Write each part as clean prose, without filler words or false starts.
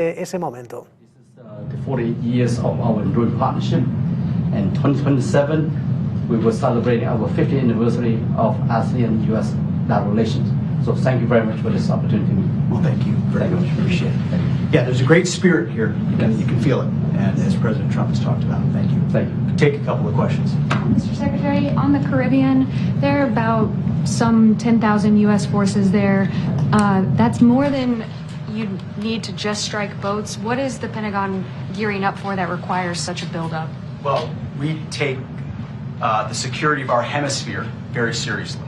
ese momento. This is the 40 years of our enduring partnership, and 2027 we will celebrate our 50th anniversary of ASEAN-US relations. So thank you very much for this opportunity. Well, thank you very much. Appreciate it. Yeah, there's a great spirit here. You can feel it, and as President Trump has talked about. Thank you. Thank you. Take a couple of questions. Mr. Secretary, on the Caribbean, there are about some 10,000 U.S. forces there. That's more than you need to just strike boats. What is the Pentagon gearing up for that requires such a buildup? Well, we take the security of our hemisphere very seriously,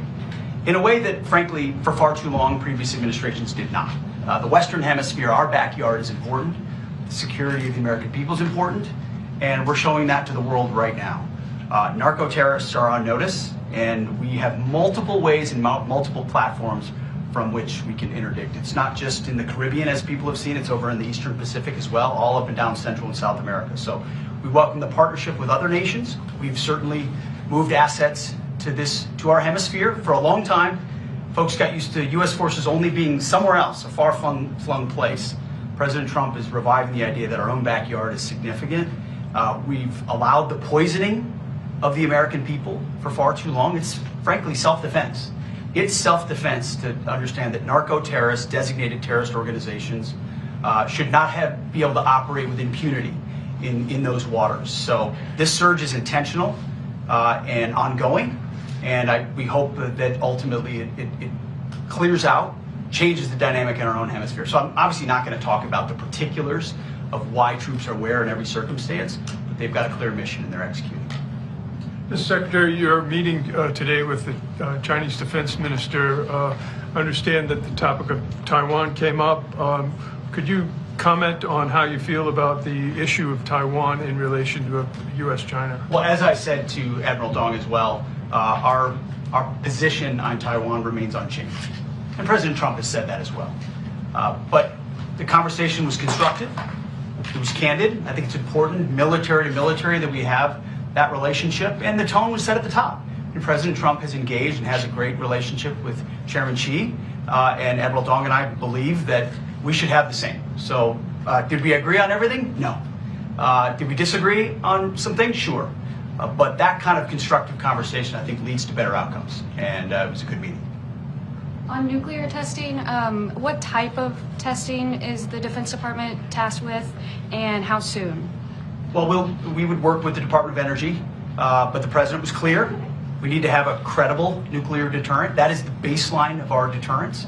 in a way that, frankly, for far too long, previous administrations did not. The Western Hemisphere, our backyard, is important. The security of the American people is important, and we're showing that to the world right now. Narco-terrorists are on notice, and we have multiple ways and multiple platforms from which we can interdict. It's not just in the Caribbean, as people have seen, it's over in the Eastern Pacific as well, all up and down Central and South America. So we welcome the partnership with other nations. We've certainly moved assets to our hemisphere for a long time. Folks got used to U.S. forces only being somewhere else, a far-flung place. President Trump is reviving the idea that our own backyard is significant. We've allowed the poisoning of the American people for far too long. It's frankly self-defense. It's self-defense to understand that narco-terrorists, designated terrorist organizations, should not be able to operate with impunity in those waters. So this surge is intentional and ongoing, and we hope that ultimately it clears out, changes the dynamic in our own hemisphere. So I'm obviously not going to talk about the particulars of why troops are where in every circumstance, but they've got a clear mission and they're executing. Mr. Secretary, you're meeting today with the Chinese Defense Minister. Understand that the topic of Taiwan came up. Could you comment on how you feel about the issue of Taiwan in relation to U.S.-China? Well, as I said to Admiral Dong as well, our position on Taiwan remains unchanged. And President Trump has said that as well. But the conversation was constructive. It was candid. I think it's important, military to military, that we have that relationship. And the tone was set at the top. And President Trump has engaged and has a great relationship with Chairman Xi. And Admiral Dong and I believe that we should have the same. So did we agree on everything? No. Did we disagree on some things? Sure. But that kind of constructive conversation, I think, leads to better outcomes. And it was a good meeting. On nuclear testing, what type of testing is the Defense Department tasked with, and how soon? Well, we would work with the Department of Energy, but the President was clear. We need to have a credible nuclear deterrent. That is the baseline of our deterrence.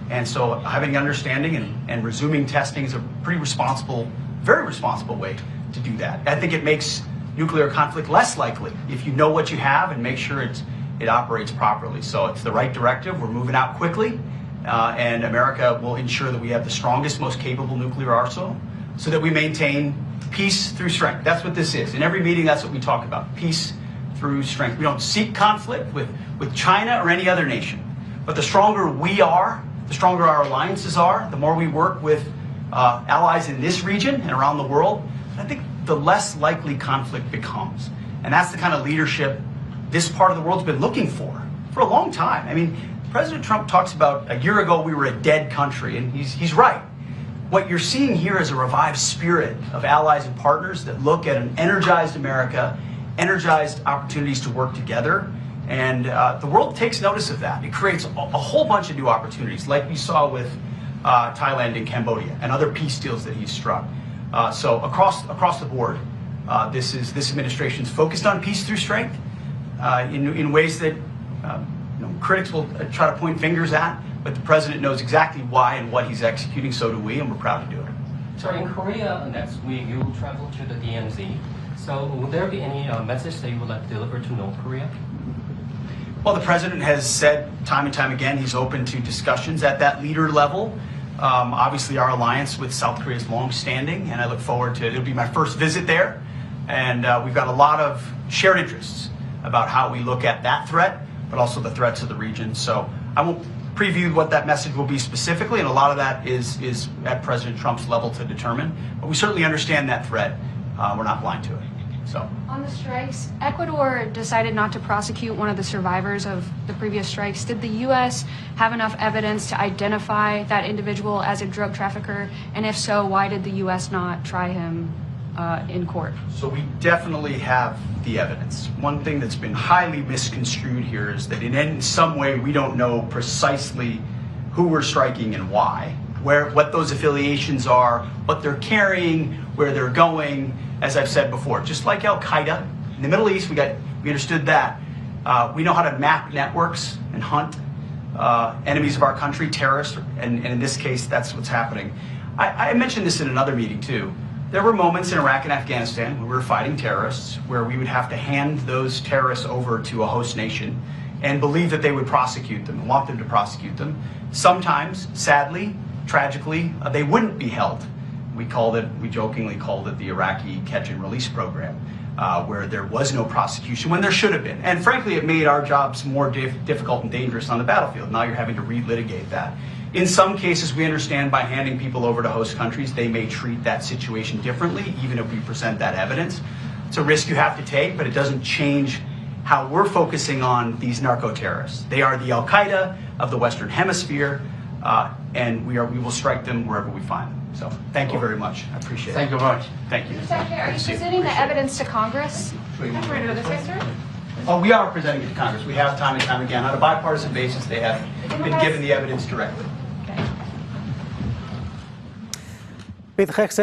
And so having an understanding and resuming testing is a pretty responsible, very responsible way to do that. I think it makes nuclear conflict less likely if you know what you have and make sure it operates properly. So it's the right directive. We're moving out quickly, and America will ensure that we have the strongest, most capable nuclear arsenal so that we maintain peace through strength. That's what this is. In every meeting, that's what we talk about, peace through strength. We don't seek conflict with China or any other nation. But the stronger we are, the stronger our alliances are, the more we work with allies in this region and around the world, I think the less likely conflict becomes. And that's the kind of leadership this part of the world's been looking for a long time. I mean, President Trump talks about a year ago we were a dead country, and he's right. What you're seeing here is a revived spirit of allies and partners that look at an energized America, energized opportunities to work together, and the world takes notice of that. It creates a whole bunch of new opportunities, like we saw with Thailand and Cambodia and other peace deals that he's struck. So across the board, this administration's focused on peace through strength in ways that critics will try to point fingers at, but the president knows exactly why and what he's executing. So do we, and we're proud to do it. So in Korea next week, you will travel to the DMZ. So will there be any message that you would like to deliver to North Korea? Well, the president has said time and time again he's open to discussions at that leader level. Obviously, our alliance with South Korea is long-standing, and I look forward to it. It'll be my first visit there, and we've got a lot of shared interests about how we look at that threat, but also the threats of the region. So I won't preview what that message will be specifically, and a lot of that is at President Trump's level to determine. But we certainly understand that threat. We're not blind to it. So. On the strikes, Ecuador decided not to prosecute one of the survivors of the previous strikes. Did the U.S. have enough evidence to identify that individual as a drug trafficker? And if so, why did the U.S. not try him in court? So we definitely have the evidence. One thing that's been highly misconstrued here is that in some way we don't know precisely who we're striking and why, what those affiliations are, what they're carrying, where they're going. As I've said before, just like Al-Qaeda in the Middle East, we understood that. We know how to map networks and hunt enemies of our country, terrorists, and in this case, that's what's happening. I mentioned this in another meeting too. There were moments in Iraq and Afghanistan when we were fighting terrorists where we would have to hand those terrorists over to a host nation and believe that they would prosecute them and want them to prosecute them. Sometimes, sadly, tragically, they wouldn't be held. We jokingly called it the Iraqi catch and release program, where there was no prosecution when there should have been. And frankly, it made our jobs more difficult and dangerous on the battlefield. Now you're having to relitigate that. In some cases, we understand by handing people over to host countries, they may treat that situation differently, even if we present that evidence. It's a risk you have to take, but it doesn't change how we're focusing on these narco-terrorists. They are the Al-Qaeda of the Western Hemisphere, and we will strike them wherever we find them. So thank you very much. I appreciate it. Thank you very much. Thank you. Secretary, are you presenting the evidence to Congress? Oh, we are presenting it to Congress. We have time and time again. On a bipartisan basis, they have been given the evidence directly. Hegseth